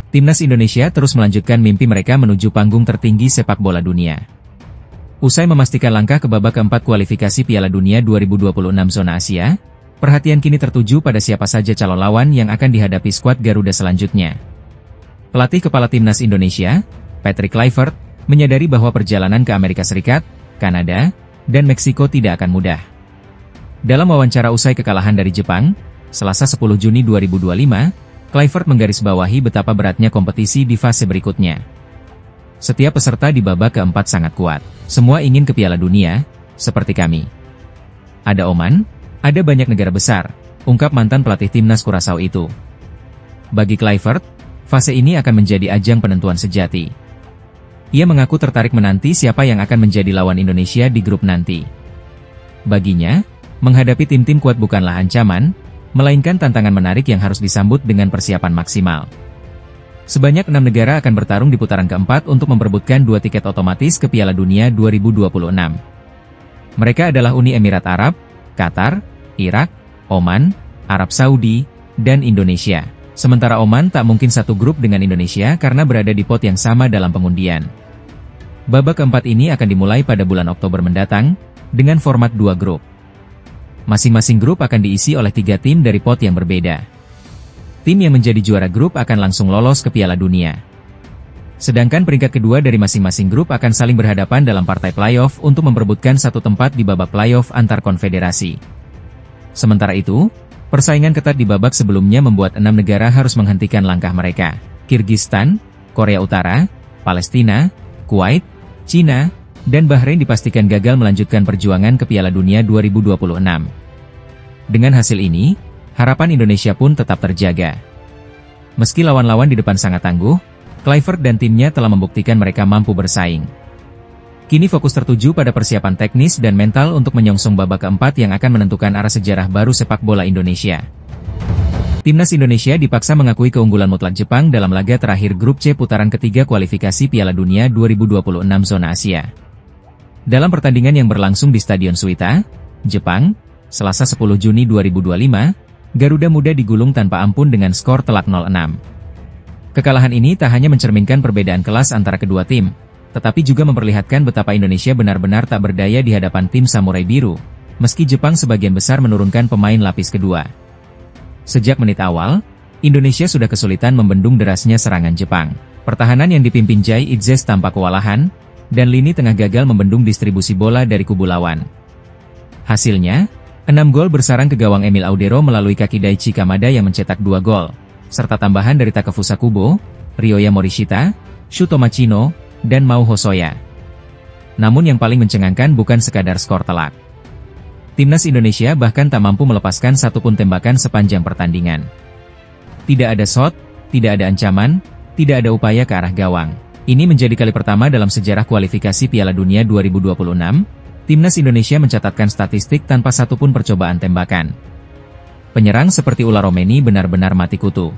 Timnas Indonesia terus melanjutkan mimpi mereka menuju panggung tertinggi sepak bola dunia. Usai memastikan langkah ke babak keempat kualifikasi Piala Dunia 2026 zona Asia, perhatian kini tertuju pada siapa saja calon lawan yang akan dihadapi skuad Garuda selanjutnya. Pelatih kepala Timnas Indonesia, Patrick Kluivert, menyadari bahwa perjalanan ke Amerika Serikat, Kanada, dan Meksiko tidak akan mudah. Dalam wawancara usai kekalahan dari Jepang, Selasa 10 Juni 2025, Kluivert menggarisbawahi betapa beratnya kompetisi di fase berikutnya. Setiap peserta di babak keempat sangat kuat. Semua ingin ke Piala Dunia, seperti kami. Ada Oman, ada banyak negara besar, ungkap mantan pelatih timnas Curaçao itu. Bagi Kluivert, fase ini akan menjadi ajang penentuan sejati. Ia mengaku tertarik menanti siapa yang akan menjadi lawan Indonesia di grup nanti. Baginya, menghadapi tim-tim kuat bukanlah ancaman, melainkan tantangan menarik yang harus disambut dengan persiapan maksimal. Sebanyak 6 negara akan bertarung di putaran keempat untuk memperebutkan 2 tiket otomatis ke Piala Dunia 2026. Mereka adalah Uni Emirat Arab, Qatar, Irak, Oman, Arab Saudi, dan Indonesia. Sementara Oman tak mungkin satu grup dengan Indonesia karena berada di pot yang sama dalam pengundian. Babak keempat ini akan dimulai pada bulan Oktober mendatang, dengan format 2 grup. Masing-masing grup akan diisi oleh 3 tim dari pot yang berbeda. Tim yang menjadi juara grup akan langsung lolos ke Piala Dunia. Sedangkan peringkat kedua dari masing-masing grup akan saling berhadapan dalam partai playoff untuk memperebutkan satu tempat di babak playoff antar konfederasi. Sementara itu, persaingan ketat di babak sebelumnya membuat 6 negara harus menghentikan langkah mereka. Kirgistan, Korea Utara, Palestina, Kuwait, Cina, dan Bahrain dipastikan gagal melanjutkan perjuangan ke Piala Dunia 2026. Dengan hasil ini, harapan Indonesia pun tetap terjaga. Meski lawan-lawan di depan sangat tangguh, Kluivert dan timnya telah membuktikan mereka mampu bersaing. Kini fokus tertuju pada persiapan teknis dan mental untuk menyongsong babak keempat yang akan menentukan arah sejarah baru sepak bola Indonesia. Timnas Indonesia dipaksa mengakui keunggulan mutlak Jepang dalam laga terakhir grup C putaran ketiga kualifikasi Piala Dunia 2026 zona Asia. Dalam pertandingan yang berlangsung di Stadion Suita, Jepang, Selasa 10 Juni 2025, Garuda Muda digulung tanpa ampun dengan skor telak 0-6. Kekalahan ini tak hanya mencerminkan perbedaan kelas antara kedua tim, tetapi juga memperlihatkan betapa Indonesia benar-benar tak berdaya di hadapan tim Samurai Biru, meski Jepang sebagian besar menurunkan pemain lapis kedua. Sejak menit awal, Indonesia sudah kesulitan membendung derasnya serangan Jepang. Pertahanan yang dipimpin Jai Itzes tampak kewalahan, dan lini tengah gagal membendung distribusi bola dari kubu lawan. Hasilnya, 6 gol bersarang ke gawang Emil Audero melalui kaki Daichi Kamada yang mencetak 2 gol, serta tambahan dari Takefusa Kubo, Ryoya Morishita, Shuto Machino, dan Mao Hosoya. Namun yang paling mencengangkan bukan sekadar skor telak. Timnas Indonesia bahkan tak mampu melepaskan satupun tembakan sepanjang pertandingan. Tidak ada shot, tidak ada ancaman, tidak ada upaya ke arah gawang. Ini menjadi kali pertama dalam sejarah kualifikasi Piala Dunia 2026, Timnas Indonesia mencatatkan statistik tanpa satupun percobaan tembakan. Penyerang seperti ular Romeni benar-benar mati kutu.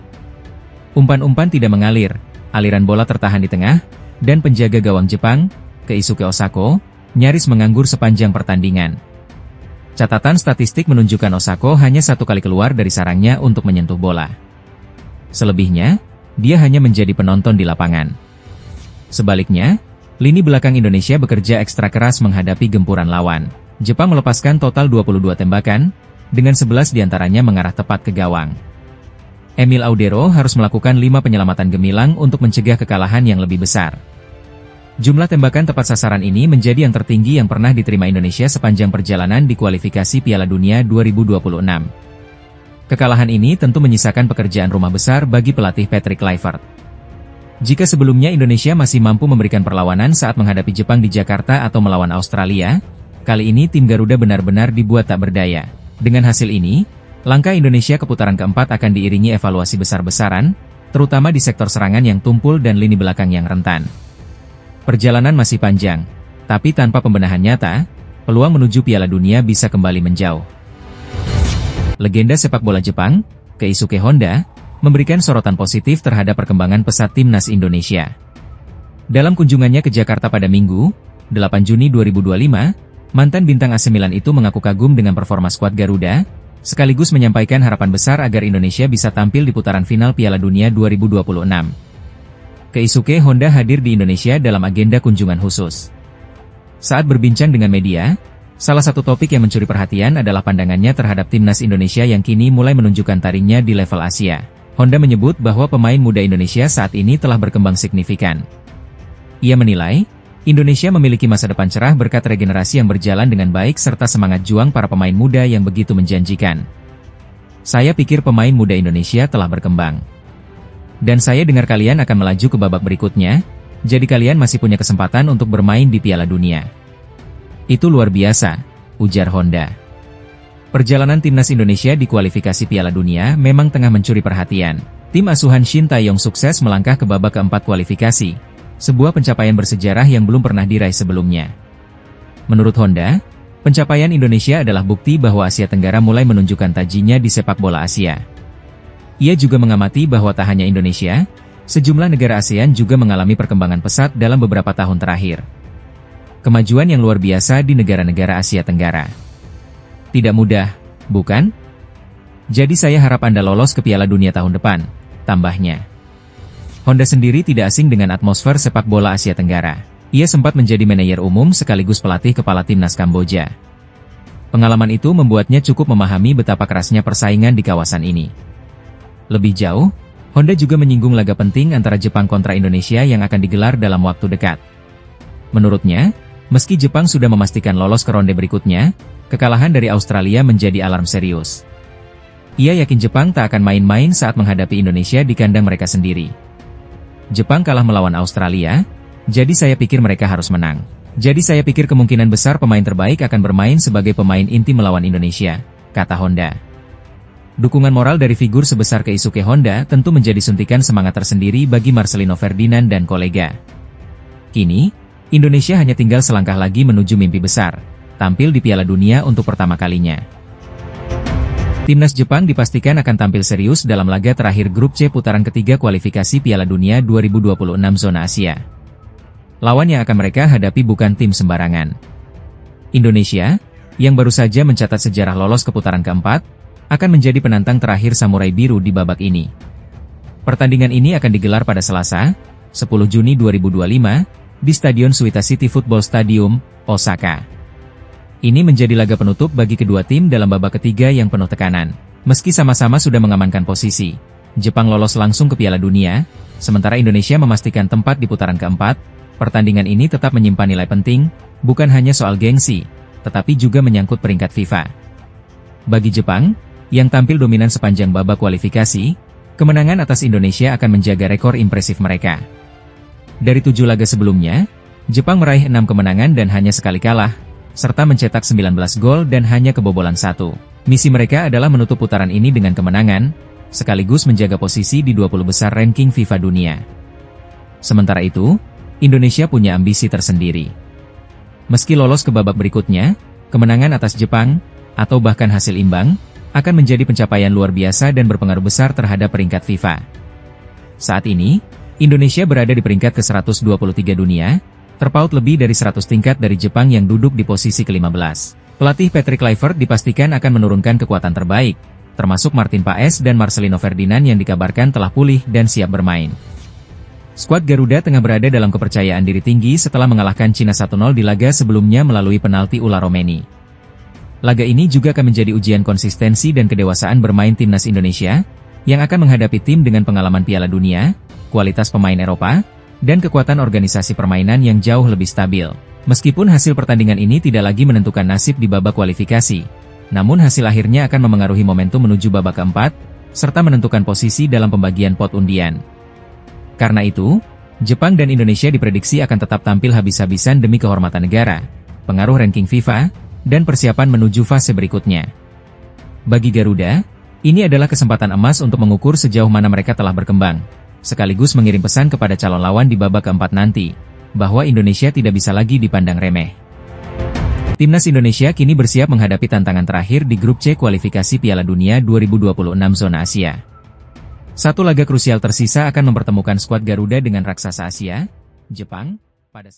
Umpan-umpan tidak mengalir, aliran bola tertahan di tengah, dan penjaga gawang Jepang, Keisuke Osako, nyaris menganggur sepanjang pertandingan. Catatan statistik menunjukkan Osako hanya 1 kali keluar dari sarangnya untuk menyentuh bola. Selebihnya, dia hanya menjadi penonton di lapangan. Sebaliknya, lini belakang Indonesia bekerja ekstra keras menghadapi gempuran lawan. Jepang melepaskan total 22 tembakan, dengan 11 diantaranya mengarah tepat ke gawang. Emil Audero harus melakukan 5 penyelamatan gemilang untuk mencegah kekalahan yang lebih besar. Jumlah tembakan tepat sasaran ini menjadi yang tertinggi yang pernah diterima Indonesia sepanjang perjalanan di kualifikasi Piala Dunia 2026. Kekalahan ini tentu menyisakan pekerjaan rumah besar bagi pelatih Patrick Kluivert. Jika sebelumnya Indonesia masih mampu memberikan perlawanan saat menghadapi Jepang di Jakarta atau melawan Australia, kali ini tim Garuda benar-benar dibuat tak berdaya. Dengan hasil ini, langkah Indonesia ke putaran keempat akan diiringi evaluasi besar-besaran, terutama di sektor serangan yang tumpul dan lini belakang yang rentan. Perjalanan masih panjang, tapi tanpa pembenahan nyata, peluang menuju Piala Dunia bisa kembali menjauh. Legenda sepak bola Jepang, Keisuke Honda, memberikan sorotan positif terhadap perkembangan pesat timnas Indonesia. Dalam kunjungannya ke Jakarta pada Minggu, 8 Juni 2025, mantan bintang AC Milan itu mengaku kagum dengan performa skuad Garuda, sekaligus menyampaikan harapan besar agar Indonesia bisa tampil di putaran final Piala Dunia 2026. Keisuke Honda hadir di Indonesia dalam agenda kunjungan khusus. Saat berbincang dengan media, salah satu topik yang mencuri perhatian adalah pandangannya terhadap timnas Indonesia yang kini mulai menunjukkan taringnya di level Asia. Honda menyebut bahwa pemain muda Indonesia saat ini telah berkembang signifikan. Ia menilai, Indonesia memiliki masa depan cerah berkat regenerasi yang berjalan dengan baik serta semangat juang para pemain muda yang begitu menjanjikan. Saya pikir pemain muda Indonesia telah berkembang. Dan saya dengar kalian akan melaju ke babak berikutnya, jadi kalian masih punya kesempatan untuk bermain di Piala Dunia. Itu luar biasa, ujar Honda. Perjalanan timnas Indonesia di kualifikasi Piala Dunia memang tengah mencuri perhatian. Tim asuhan Shin Tae-yong sukses melangkah ke babak keempat kualifikasi. Sebuah pencapaian bersejarah yang belum pernah diraih sebelumnya. Menurut Honda, pencapaian Indonesia adalah bukti bahwa Asia Tenggara mulai menunjukkan tajinya di sepak bola Asia. Ia juga mengamati bahwa tak hanya Indonesia, sejumlah negara ASEAN juga mengalami perkembangan pesat dalam beberapa tahun terakhir. Kemajuan yang luar biasa di negara-negara Asia Tenggara. Tidak mudah, bukan? Jadi saya harap Anda lolos ke Piala Dunia tahun depan, tambahnya. Honda sendiri tidak asing dengan atmosfer sepak bola Asia Tenggara. Ia sempat menjadi manajer umum sekaligus pelatih kepala timnas Kamboja. Pengalaman itu membuatnya cukup memahami betapa kerasnya persaingan di kawasan ini. Lebih jauh, Honda juga menyinggung laga penting antara Jepang kontra Indonesia yang akan digelar dalam waktu dekat. Menurutnya, meski Jepang sudah memastikan lolos ke ronde berikutnya, kekalahan dari Australia menjadi alarm serius. Ia yakin Jepang tak akan main-main saat menghadapi Indonesia di kandang mereka sendiri. Jepang kalah melawan Australia, jadi saya pikir mereka harus menang. Jadi saya pikir kemungkinan besar pemain terbaik akan bermain sebagai pemain inti melawan Indonesia, kata Honda. Dukungan moral dari figur sebesar Keisuke Honda tentu menjadi suntikan semangat tersendiri bagi Marcelino Ferdinand dan kolega. Kini, Indonesia hanya tinggal selangkah lagi menuju mimpi besar, tampil di Piala Dunia untuk pertama kalinya. Timnas Jepang dipastikan akan tampil serius dalam laga terakhir grup C putaran ketiga kualifikasi Piala Dunia 2026 zona Asia. Lawan yang akan mereka hadapi bukan tim sembarangan. Indonesia, yang baru saja mencatat sejarah lolos ke putaran keempat, akan menjadi penantang terakhir Samurai Biru di babak ini. Pertandingan ini akan digelar pada Selasa, 10 Juni 2025, di Stadion Suita City Football Stadium, Osaka. Ini menjadi laga penutup bagi kedua tim dalam babak ketiga yang penuh tekanan. Meski sama-sama sudah mengamankan posisi, Jepang lolos langsung ke Piala Dunia, sementara Indonesia memastikan tempat di putaran keempat. Pertandingan ini tetap menyimpan nilai penting, bukan hanya soal gengsi, tetapi juga menyangkut peringkat FIFA. Bagi Jepang, yang tampil dominan sepanjang babak kualifikasi, kemenangan atas Indonesia akan menjaga rekor impresif mereka. Dari 7 laga sebelumnya, Jepang meraih 6 kemenangan dan hanya sekali kalah, serta mencetak 19 gol dan hanya kebobolan 1. Misi mereka adalah menutup putaran ini dengan kemenangan, sekaligus menjaga posisi di 20 besar ranking FIFA dunia. Sementara itu, Indonesia punya ambisi tersendiri. Meski lolos ke babak berikutnya, kemenangan atas Jepang, atau bahkan hasil imbang, akan menjadi pencapaian luar biasa dan berpengaruh besar terhadap peringkat FIFA. Saat ini, Indonesia berada di peringkat ke-123 dunia, terpaut lebih dari 100 tingkat dari Jepang yang duduk di posisi ke-15. Pelatih Patrick Kluivert dipastikan akan menurunkan kekuatan terbaik, termasuk Martin Paes dan Marcelino Ferdinand yang dikabarkan telah pulih dan siap bermain. Skuad Garuda tengah berada dalam kepercayaan diri tinggi setelah mengalahkan Cina 1-0 di laga sebelumnya melalui penalti Ula Romeni. Laga ini juga akan menjadi ujian konsistensi dan kedewasaan bermain timnas Indonesia, yang akan menghadapi tim dengan pengalaman Piala Dunia, kualitas pemain Eropa, dan kekuatan organisasi permainan yang jauh lebih stabil. Meskipun hasil pertandingan ini tidak lagi menentukan nasib di babak kualifikasi, namun hasil akhirnya akan memengaruhi momentum menuju babak keempat, serta menentukan posisi dalam pembagian pot undian. Karena itu, Jepang dan Indonesia diprediksi akan tetap tampil habis-habisan demi kehormatan negara, pengaruh ranking FIFA, dan persiapan menuju fase berikutnya. Bagi Garuda, ini adalah kesempatan emas untuk mengukur sejauh mana mereka telah berkembang, sekaligus mengirim pesan kepada calon lawan di babak keempat nanti, bahwa Indonesia tidak bisa lagi dipandang remeh. Timnas Indonesia kini bersiap menghadapi tantangan terakhir di grup C kualifikasi Piala Dunia 2026 zona Asia. Satu laga krusial tersisa akan mempertemukan skuad Garuda dengan raksasa Asia, Jepang, pada